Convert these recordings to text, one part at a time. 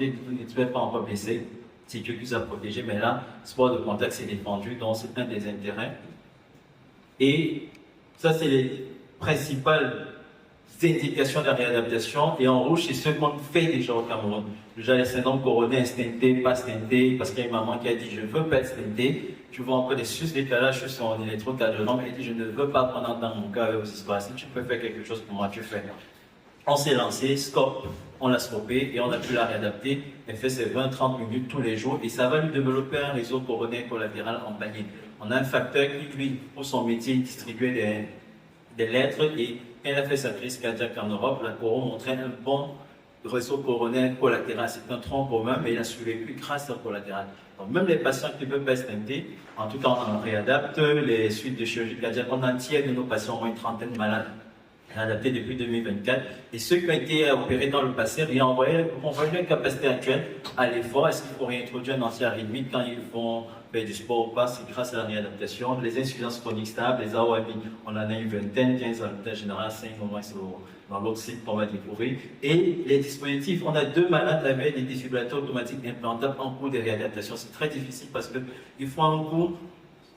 Tu ne pas encore blessé, si tu es plus à protéger, mais là, sport de contact, c'est défendu, donc c'est un des intérêts. Et ça, c'est les principales indications de la réadaptation. Et en rouge, c'est ce qu'on fait déjà au Cameroun. Déjà, les syndromes coronés, stenté, pas stenté, parce qu'il y a une maman qui a dit je ne veux pas être stenté. Tu vois encore des sus-décalages sur son électrocardiogramme. Elle dit je ne veux pas prendre dans mon cas aux histoires. Si tu peux faire quelque chose pour moi, tu fais. On s'est lancé, stop, on l'a stoppé et on a pu la réadapter. Elle fait ses 20-30 minutes tous les jours et ça va lui développer un réseau coronaire collatéral en panier. On a un facteur qui, lui, pour son métier, distribuait des lettres et quand elle a fait sa crise cardiaque en Europe, la Coro montrait un bon réseau coronaire collatéral. C'est un tronc commun, mais il a survécu grâce au collatéral. Donc, même les patients qui peuvent pas STMT, en tout cas, on réadapte les suites de chirurgie cardiaque. On a un tiers de nos patients ont une trentaine de malades adapté depuis 2024. Et ceux qui ont été opérés dans le passé, on voyait leur capacité actuelle à l'effort. Est-ce qu'il faut réintroduire un anti-arythmique quand ils font du sport ou pas? C'est grâce à la réadaptation. Les insuffisances chroniques stables, les AOAMI, on en a une vingtaine, 15 en l'état général, 5 au moins dans l'autre site qu'on va découvrir. Et les dispositifs, on a 2 malades avec des défibrillateurs automatiques implantables en cours de réadaptation. C'est très difficile parce qu'il faut un coup,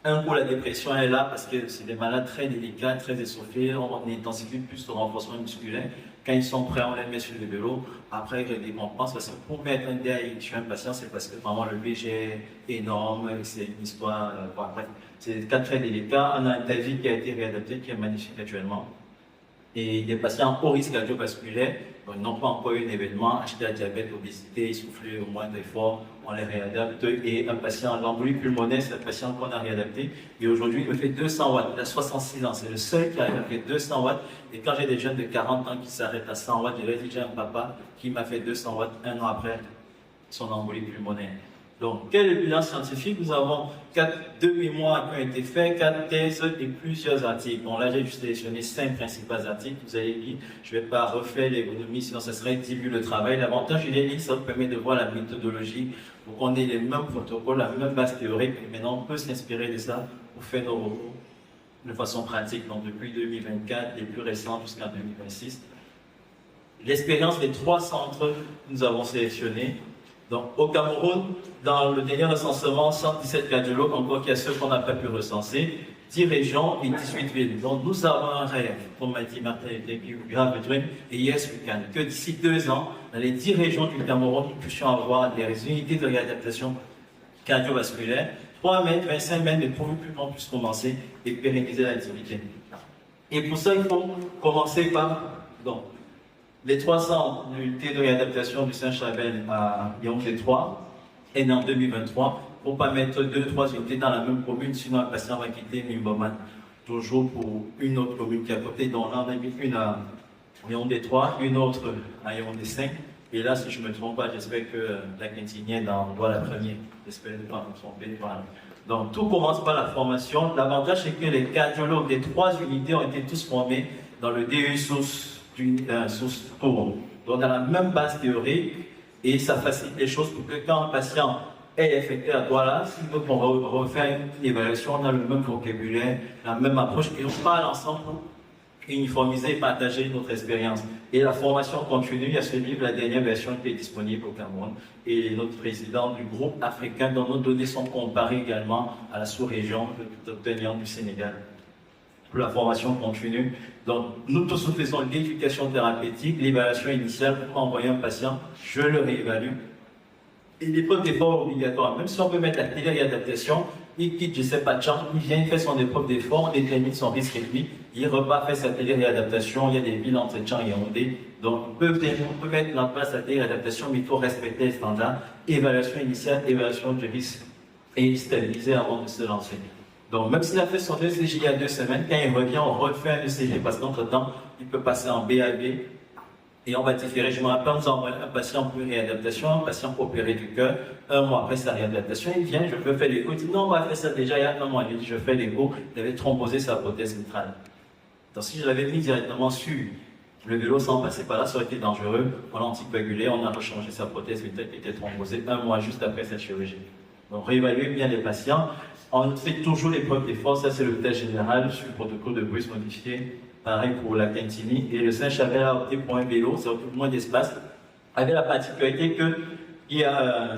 la dépression est là parce que c'est des malades très délicats, très essoufflés. On intensifie plus le renforcement musculaire. Quand ils sont prêts, on les met sur le vélo. Après, ils décompensent parce que pour mettre un DAI sur un patient, c'est parce que vraiment le BG est énorme. C'est une histoire. Bref, c'est des cas très délicats. On a un TAVI qui a été réadapté, qui est magnifique actuellement. Et des patients au risque cardiovasculaire, n'ont pas encore eu un événement, acheté à diabète, obésité, essoufflé au moins d'efforts, on les réadapte. Et un patient à l'embolie pulmonaire, c'est un patient qu'on a réadapté. Et aujourd'hui, il me fait 200 watts. Il a 66 ans. C'est le seul qui arrive à faire 200 watts. Et quand j'ai des jeunes de 40 ans qui s'arrêtent à 100 watts, je leur dis, j'ai un papa qui m'a fait 200 watts un an après son embolie pulmonaire. Donc, quel est le bilan scientifique? Nous avons 2 mémoires qui ont été faits, 4 thèses et plusieurs articles. Bon, là, j'ai juste sélectionné 5 principaux articles. Vous avez dit, je ne vais pas refaire l'économie, sinon ça serait diluer le travail. L'avantage, il est dit, ça vous permet de voir la méthodologie pour qu'on ait les mêmes protocoles, la même base théorique. Et maintenant, on peut s'inspirer de ça pour faire nos recours de façon pratique. Donc, depuis 2024, les plus récents jusqu'en 2026. L'expérience des 3 centres que nous avons sélectionnés. Donc, au Cameroun, dans le dernier recensement, 117 cardiologues, encore qu'il y a ceux qu'on n'a pas pu recenser, 10 régions et 18 villes. Donc, nous avons un rêve, comme m'a dit Martin Grave Dream, et Yes We Can, que d'ici 2 ans, dans les 10 régions du Cameroun, nous puissions avoir des unités de réadaptation cardiovasculaire, 3 mètres, 25 mètres de profil plus qu'on puisse commencer et pérenniser l'activité. Et pour ça, il faut commencer par, donc, les 300 unités de réadaptation du Saint-Chabel à Yaoundé 3 est en 2023 pour ne pas mettre 2-3 unités dans la même commune, sinon un patient va quitter Mimboman. Toujours pour une autre commune qui est à côté, donc là on a mis une à Yaoundé 3, une autre à Yaoundé 5. Et là, si je ne me trompe pas, j'espère que la quintinienne doit la première. J'espère ne pas me tromper. Voilà. Donc tout commence par la formation. L'avantage, c'est que les cardiologues des 3 unités ont été tous formés dans le DU source tour. Donc, on a la même base théorique et ça facilite les choses pour que quand un patient est effectué à Douala, s'il veut qu'on refait une évaluation, on a le même vocabulaire, la même approche et on parle ensemble pour uniformiser et partager notre expérience. Et la formation continue, il y a ce livre, la dernière version qui est disponible au Cameroun. Et notre président du groupe africain, dont nos données sont comparées également à la sous-région, le Dr Lyon du Sénégal. Pour la formation continue. Donc, nous tous nous faisons l'éducation thérapeutique, l'évaluation initiale pour envoyer un patient, je le réévalue. Et l'épreuve d'effort obligatoire, même si on peut mettre la télé-réadaptation, il quitte, je ne sais pas, de chambre, il vient, il fait son épreuve d'effort, on détermine son risque rythmique, il repart, fait sa télé-réadaptation, il y a des villes entre Tchang et Yaoundé. Donc, on peut mettre en place la télé-réadaptation, mais il faut respecter les standards, évaluation initiale, évaluation du risque, et stabiliser avant de se lancer. Donc, même s'il a fait son ECG il y a 2 semaines, quand il revient, on refait un ECG parce qu'entre-temps, il peut passer en BAB et on va différer. Je me rappelle, nous avons un patient pour une réadaptation, un patient opéré du cœur. 1 mois après sa réadaptation, il vient, je veux faire l'écho. Il dit non, on va faire ça déjà il y a 1 mois. Il dit je fais l'écho, il avait thrombosé sa prothèse mitrale. Donc, si je l'avais mis directement sur le vélo sans passer par là, ça aurait été dangereux. On l'a anticoagulé, on a rechangé sa prothèse mitrale qui était thrombosée 1 mois juste après cette chirurgie. Donc, réévaluer bien les patients. On fait toujours l'épreuve d'effort, ça c'est le test général sur le protocole de Bruce modifié, pareil pour la Quintini. Et le Saint-Chabel a opté pour un vélo, ça occupe moins d'espace, avec la particularité que il y a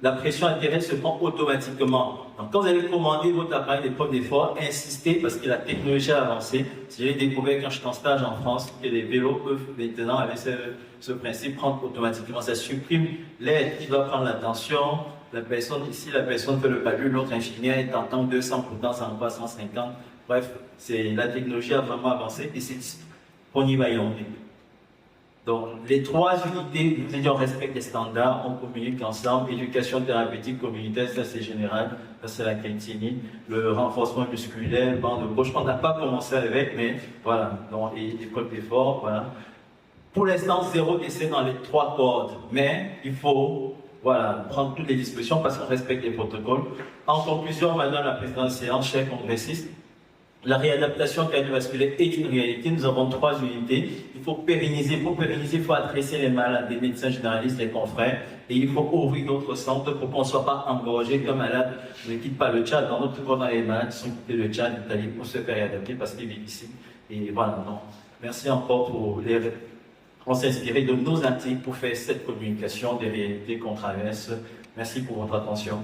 la pression artérielle se prend automatiquement. Donc, quand vous allez commander votre appareil d'épreuve d'effort, insistez parce que la technologie a avancé. J'ai découvert quand j'étais en stage en France que les vélos peuvent maintenant, avec ce principe, prendre automatiquement. Ça supprime l'aide qui doit prendre l'attention. La personne, ici, la personne fait le calcul, l'autre ingénieur est tentant 200, pourtant ça en passe 150. Bref, la technologie a vraiment avancé et on y va y en venir. Donc, les trois unités, nous disons, on respecte les standards, on communique ensemble, éducation thérapeutique communautaire, ça c'est général, ça c'est la kétinine, le renforcement musculaire, bande de gauche, on n'a pas commencé avec, mais voilà, donc, et épreuve d'effort, voilà. Pour l'instant, 0 décès dans les 3 cordes, mais il faut, voilà, prendre toutes les dispositions parce qu'on respecte les protocoles. En conclusion, madame la présidente de séance, chers congressistes, la réadaptation cardiovasculaire est une réalité. Nous avons 3 unités. Il faut pérenniser. Pour pérenniser, il faut adresser les malades, les médecins généralistes, les confrères. Et il faut ouvrir d'autres centres pour qu'on ne soit pas engorgé comme malade ne quitte pas le Tchad. Dans notre cas, dans les malades qui sont quittés le Tchad, l'Italie pour se faire réadapter parce qu'ils vivent ici. Et voilà, donc, merci encore pour les. On s'est inspiré de nos articles pour faire cette communication des réalités qu'on traverse. Merci pour votre attention.